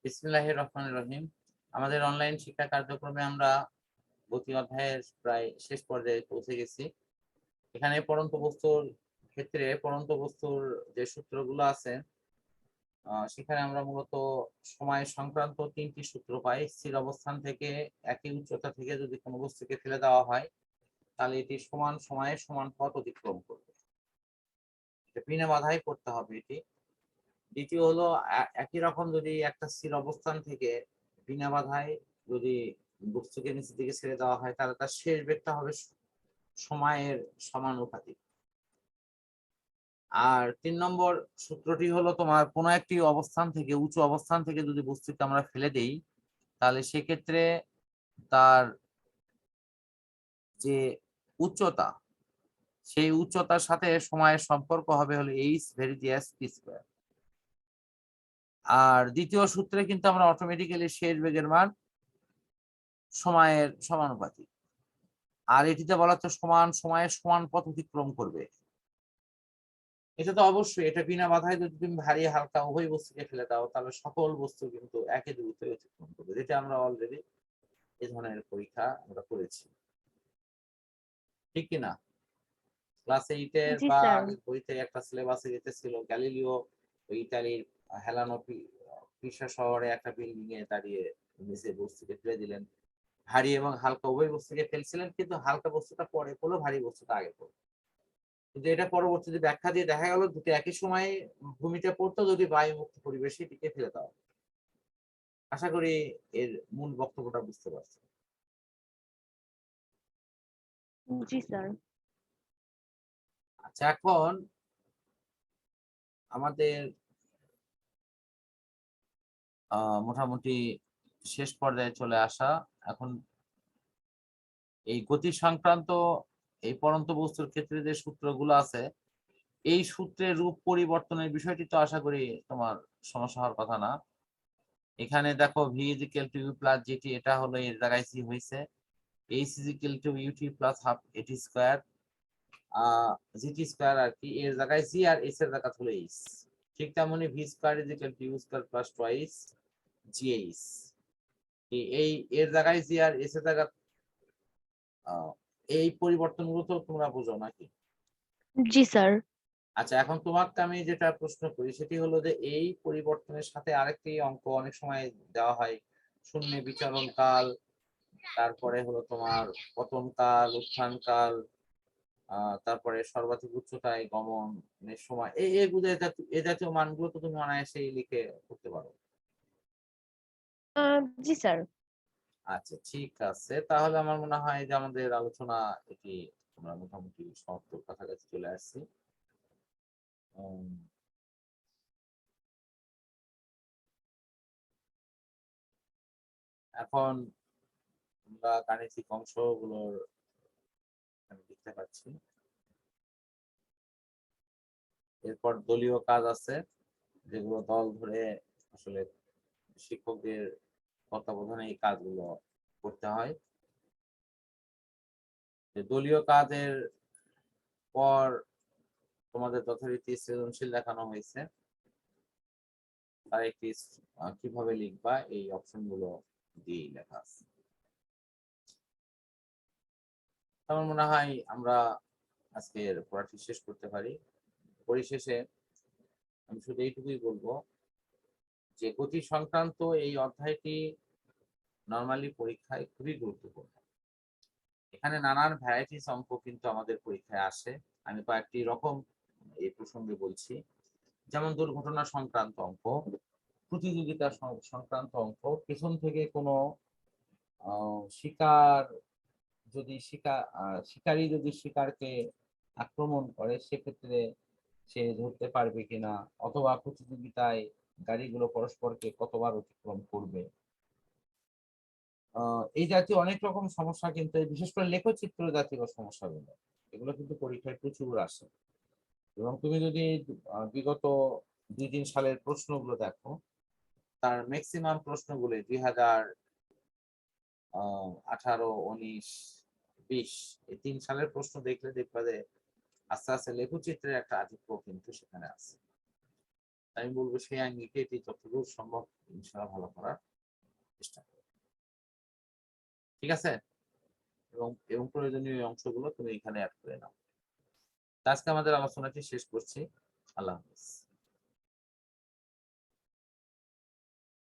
বিসমিল্লাহির রহমানির রহিম। আমাদের অনলাইন শিক্ষা কার্যক্রমে আমরা গতি অধ্যায়ের প্রায় শেষ পর্যায়ে পৌঁছে গেছি। এখানে পড়ন্ত বস্তুর ক্ষেত্রে পড়ন্ত বস্তুর যে সূত্রগুলো আছে সেখানে আমরা মূলত সময় সংক্রান্ত 3টি সূত্র পাই। স্থির অবস্থান থেকে একই উচ্চতা থেকে যদি কোনো বস্তুকে ফেলে দেওয়া হয় তাহলে এটি সমান সময়ে সমান পথ অতিক্রম করবে। এটা বিনা বাধায় করতে হবে এটি। দ্বিতীয় হলো একই রকম যদি একটা স্থির অবস্থান থেকে বিনা বাধায় যদি বস্তুকে নিচের দিকে ছেড়ে দেওয়া হয় তাহলে তার শেষ বেগটা হবে সময়ের সমানুপাতিক। আর 3 নম্বর সূত্রটি হলো তোমার কোনো একটি অবস্থান থেকে উঁচু অবস্থান থেকে যদি বস্তুকে আমরা ফেলে দেই তাহলে সেক্ষেত্রে তার যে উচ্চতা সেই উচ্চতার সাথে সময়ের সম্পর্ক হবে হলো h ভেরিজিয়াস p স্কয়ার। আর দ্বিতীয় সূত্রে কিন্তু আমরা অটোমেটিক্যালি শেষ বেগের মান সময়ের সমানুপাতিক। আর এটিতে বলা হচ্ছে সমান সময়ে সমান পথ অতিক্রম করবে। এটা তো অবশ্যই, এটা বিনা বাধায় যদি তুমি ভারী হালকা উভয় বস্তুকে ফেলে দাও তাহলে সকল বস্তু কিন্তু একই দূরত্বে অতিক্রম করবে, যেটা আমরা অলরেডি এই ধরনের পরীক্ষা আমরা করেছি, ঠিক কিনা? ক্লাস 8-এর জি বা স্যার। বইতে একটা সিলেবাসে যেতে ছিল গ্যালিলিও ইতালির হেলানো পিসা শহরে একটা বিল্ডিং এ দাঁড়িয়ে নিচে বস্তুকে ফেলে দিলেন। ভারী এবং হালকা উভয় বস্তুকে ফেলছিলেন, কিন্তু হালকা বস্তুটা পরে পড়লো, ভারী বস্তুটা আগে পড়লো। কিন্তু এটা পরবর্তীতে ব্যাখ্যা দিয়ে দেখা গেল দুটো একই সময়ে ভূমিতে পড়তো যদি বায়ুমুক্ত পরিবেশে টিকে ফেলে দেওয়া। আশা করি এর মূল বক্তব্যটা বুঝতে পারছি। জি স্যার। আচ্ছা, এখন আমাদের মোটামুটি শেষ পর্যায়ে চলে আসা। এখন এই গতি সংক্রান্ত এই পড়ন্ত বস্তুর ক্ষেত্রে যে সূত্রগুলো আছে এই সূত্রের রূপ পরিবর্তনের বিষয়টি তো আশা করি তোমার সমস্যা হওয়ার কথা না। এখানে দেখো v = u + gt, এটা হলো এর জায়গায় c হয়েছে, h = ut + half at square, gt square আর কি, এর জায়গায় c আর s এর জায়গা হলো h। ঠিক তেমনি v² = u² + twice gh, এই এর জায়গায় c আর s এর জায়গা এই পরিবর্তনগুলো তো তোমরা বুঝো নাকি? জি স্যার। আচ্ছা, এখন তোমাকে আমি যেটা প্রশ্ন করি সেটি হলো যে এই পরিবর্তনের সাথে আরেকটি অঙ্ক অনেক সময় দেওয়া হয়, শূন্য বিচরণ কাল, তারপরে হলো তোমার পতন কাল, উত্থান কাল, তারপরে সর্বাধিক উচ্চতায় গমনের সময়, এই জাতীয় মানগুলো তো তুমি অনায়াসেই লিখে করতে পারো। জি স্যার। আচ্ছা, ঠিক আছে, তাহলে আমার মনে হয় যে আমাদের আলোচনা এটি আমরা মোটামুটি সমাপ্তির কাছাকাছি চলে আসছি। এখন আমরা গাণিতিক অংশগুলোর দেখতে পাচ্ছি। এরপর দলীয় কাজ আছে যেগুলো দল ধরে আসলে শিক্ষকদের তত্ত্বাবধানে এই কাজগুলো করতে হয়। দলীয় কাজের পর তোমাদের যথারীতি সৃজনশীল দেখানো হয়েছে, তার একটি কিভাবে লিখবা এই অপশন গুলো দিয়ে লেখা আছে। আমার মনে হয় আমরা আজকের পড়াটি শেষ করতে পারি। পরিশেষে আমি শুধু এইটুকুই বলবো যে গতি সংক্রান্ত এই অধ্যায়টি নরমালি পরীক্ষায় খুবই গুরুত্বপূর্ণ। এখানে নানান ভ্যারাইটিস অঙ্ক কিন্তু আমাদের পরীক্ষায় আসে। আমি কয়েকটি রকম এই প্রসঙ্গে বলছি, যেমন দুর্ঘটনা সংক্রান্ত অঙ্ক, প্রতিযোগিতা সংক্রান্ত অঙ্ক, পেছন থেকে কোনো শিকার যদি শিকারী যদি শিকারকে আক্রমণ করে সেক্ষেত্রে সে ধরতে পারবে কিনা, অথবা প্রতিযোগিতায় গাড়িগুলো পরস্পরকে কতবার অতিক্রম করবে, এই জাতীয় অনেক রকম সমস্যা কিন্তু, বিশেষ করে লেখচিত্র জাতীয় সমস্যাগুলো, এগুলো কিন্তু পরীক্ষায় প্রচুর আসে। এবং তুমি যদি বিগত 2-3 সালের প্রশ্নগুলো দেখো, তার ম্যাক্সিমাম প্রশ্নগুলো 2018, 19, 20 এই 3 সালের প্রশ্ন দেখলে দেখবা যে আস্তে আস্তে লেখচিত্রের একটা আধিক্য কিন্তু সেখানে আছে। আমি বলবো সেই আঙ্গিকে এটি যতদূর সম্ভব ইনশাআল্লাহ ভালো করার চেষ্টা করো, ঠিক আছে? এবং এবং প্রয়োজনীয় অংশগুলো তুমি এখানে অ্যাড করে নাও। আজকে আমাদের আলোচনাটি শেষ করছি। আল্লাহ হাফেজ।